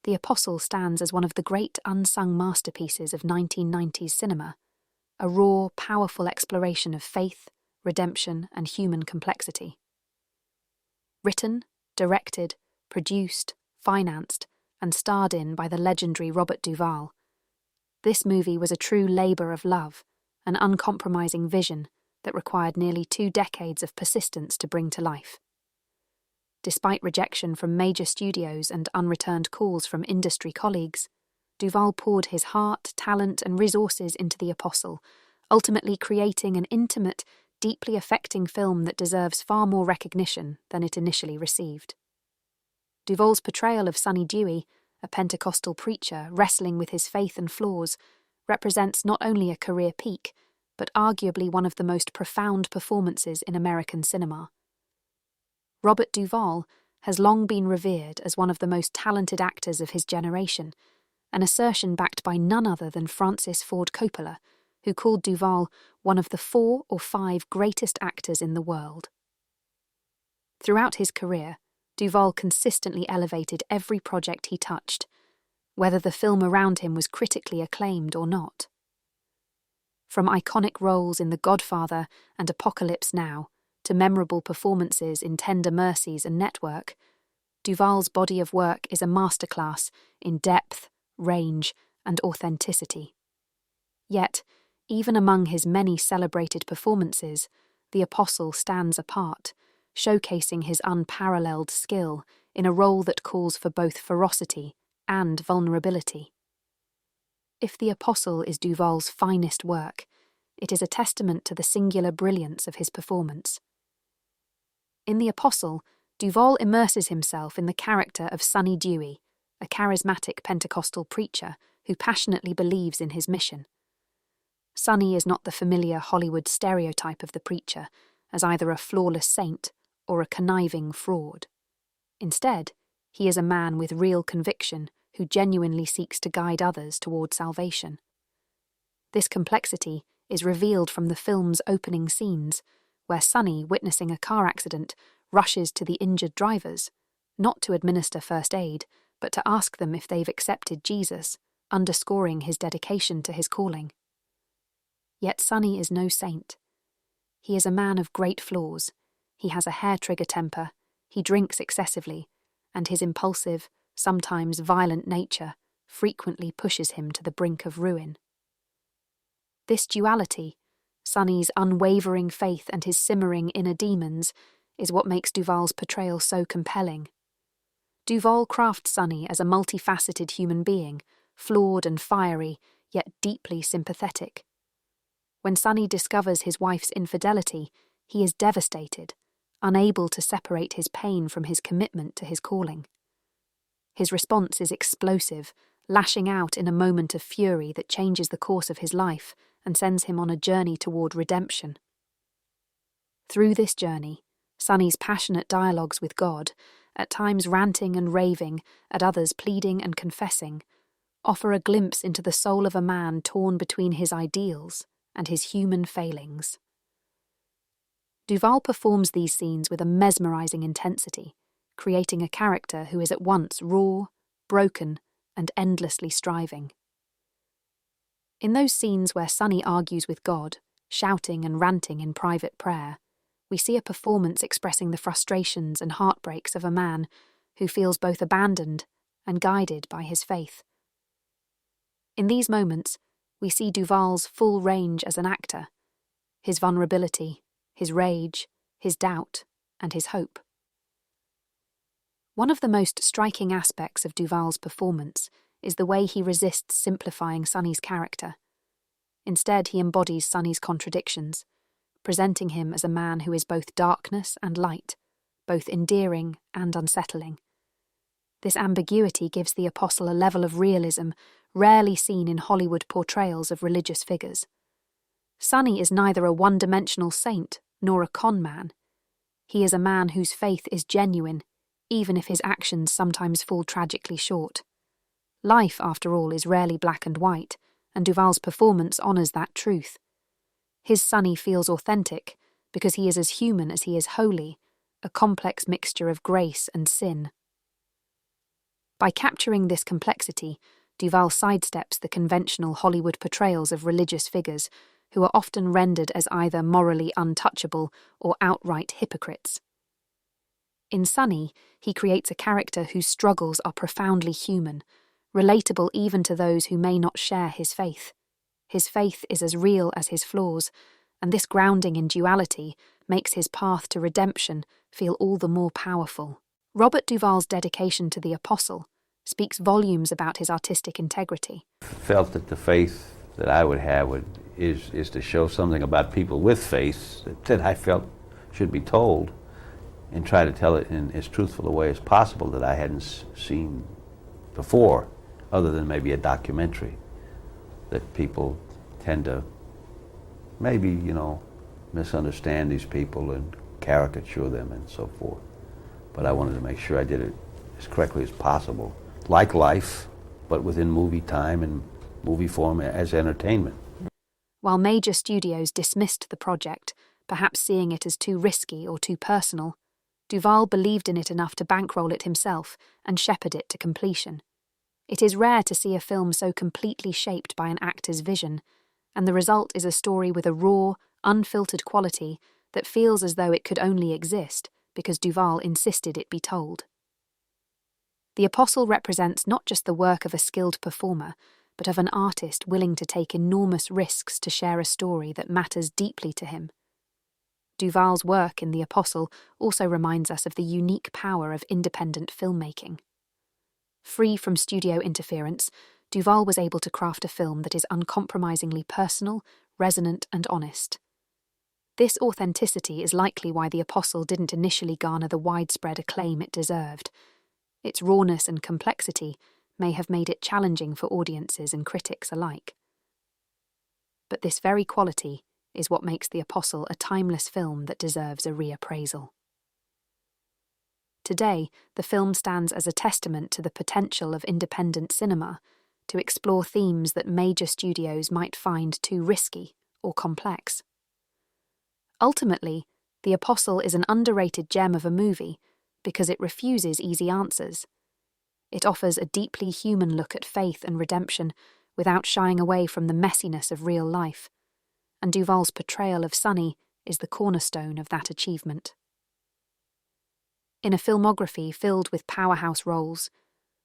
The Apostle stands as one of the great unsung masterpieces of 1990s cinema, a raw, powerful exploration of faith, redemption, and human complexity. Written, directed, produced, financed, and starred in by the legendary Robert Duvall, this movie was a true labour of love, an uncompromising vision that required nearly 2 decades of persistence to bring to life. Despite rejection from major studios and unreturned calls from industry colleagues, Duvall poured his heart, talent, and resources into The Apostle, ultimately creating an intimate, deeply affecting film that deserves far more recognition than it initially received. Duvall's portrayal of Sonny Dewey, a Pentecostal preacher wrestling with his faith and flaws, represents not only a career peak, but arguably one of the most profound performances in American cinema. Robert Duvall has long been revered as one of the most talented actors of his generation, an assertion backed by none other than Francis Ford Coppola, who called Duvall one of the 4 or 5 greatest actors in the world. Throughout his career, Duvall consistently elevated every project he touched, whether the film around him was critically acclaimed or not. From iconic roles in The Godfather and Apocalypse Now to memorable performances in Tender Mercies and Network, Duvall's body of work is a masterclass in depth, range, and authenticity. Yet, even among his many celebrated performances, The Apostle stands apart, showcasing his unparalleled skill in a role that calls for both ferocity and vulnerability. If The Apostle is Duvall's finest work, it is a testament to the singular brilliance of his performance. In The Apostle, Duvall immerses himself in the character of Sonny Dewey, a charismatic Pentecostal preacher who passionately believes in his mission. Sonny is not the familiar Hollywood stereotype of the preacher as either a flawless saint or a conniving fraud. Instead, he is a man with real conviction who genuinely seeks to guide others toward salvation. This complexity is revealed from the film's opening scenes, where Sonny, witnessing a car accident, rushes to the injured drivers, not to administer first aid, but to ask them if they've accepted Jesus, underscoring his dedication to his calling. Yet Sonny is no saint. He is a man of great flaws. He has a hair-trigger temper, he drinks excessively, and his impulsive, sometimes violent nature frequently pushes him to the brink of ruin. This duality, Sonny's unwavering faith and his simmering inner demons, is what makes Duvall's portrayal so compelling. Duvall crafts Sonny as a multifaceted human being, flawed and fiery, yet deeply sympathetic. When Sonny discovers his wife's infidelity, he is devastated, unable to separate his pain from his commitment to his calling. His response is explosive, lashing out in a moment of fury that changes the course of his life and sends him on a journey toward redemption. Through this journey, Sonny's passionate dialogues with God, at times ranting and raving, at others pleading and confessing, offer a glimpse into the soul of a man torn between his ideals and his human failings. Duvall performs these scenes with a mesmerizing intensity, creating a character who is at once raw, broken, and endlessly striving. In those scenes where Sonny argues with God, shouting and ranting in private prayer, we see a performance expressing the frustrations and heartbreaks of a man who feels both abandoned and guided by his faith. In these moments, we see Duvall's full range as an actor, his vulnerability, his rage, his doubt, and his hope. One of the most striking aspects of Duvall's performance is the way he resists simplifying Sonny's character. Instead, he embodies Sonny's contradictions, presenting him as a man who is both darkness and light, both endearing and unsettling. This ambiguity gives the Apostle a level of realism rarely seen in Hollywood portrayals of religious figures. Sonny is neither a one-dimensional saint nor a con man. He is a man whose faith is genuine, even if his actions sometimes fall tragically short. Life, after all, is rarely black and white, and Duvall's performance honours that truth. His Sonny feels authentic because he is as human as he is holy, a complex mixture of grace and sin. By capturing this complexity, Duvall sidesteps the conventional Hollywood portrayals of religious figures, who are often rendered as either morally untouchable or outright hypocrites. In Sonny, he creates a character whose struggles are profoundly human, relatable even to those who may not share his faith. His faith is as real as his flaws, and this grounding in duality makes his path to redemption feel all the more powerful. Robert Duvall's dedication to the Apostle speaks volumes about his artistic integrity. Felt that the faith that I would have is to show something about people with faith that I felt should be told, and try to tell it in as truthful a way as possible that I hadn't seen before, other than maybe a documentary, that people tend to maybe, misunderstand these people and caricature them and so forth. But I wanted to make sure I did it as correctly as possible, like life, but within movie time and movie form as entertainment. While major studios dismissed the project, perhaps seeing it as too risky or too personal, Duvall believed in it enough to bankroll it himself and shepherd it to completion. It is rare to see a film so completely shaped by an actor's vision, and the result is a story with a raw, unfiltered quality that feels as though it could only exist because Duvall insisted it be told. The Apostle represents not just the work of a skilled performer, but of an artist willing to take enormous risks to share a story that matters deeply to him. Duvall's work in The Apostle also reminds us of the unique power of independent filmmaking. Free from studio interference, Duvall was able to craft a film that is uncompromisingly personal, resonant, and honest. This authenticity is likely why The Apostle didn't initially garner the widespread acclaim it deserved. Its rawness and complexity may have made it challenging for audiences and critics alike. But this very quality is what makes The Apostle a timeless film that deserves a reappraisal. Today, the film stands as a testament to the potential of independent cinema to explore themes that major studios might find too risky or complex. Ultimately, The Apostle is an underrated gem of a movie because it refuses easy answers. It offers a deeply human look at faith and redemption without shying away from the messiness of real life, and Duvall's portrayal of Sonny is the cornerstone of that achievement. In a filmography filled with powerhouse roles,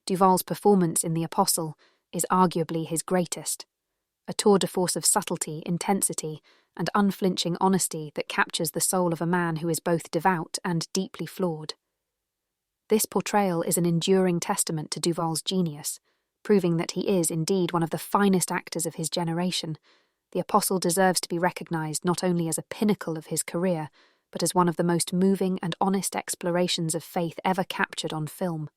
Duvall's performance in The Apostle is arguably his greatest, a tour de force of subtlety, intensity, and unflinching honesty that captures the soul of a man who is both devout and deeply flawed. This portrayal is an enduring testament to Duvall's genius, proving that he is indeed one of the finest actors of his generation. The Apostle deserves to be recognized not only as a pinnacle of his career, but as one of the most moving and honest explorations of faith ever captured on film.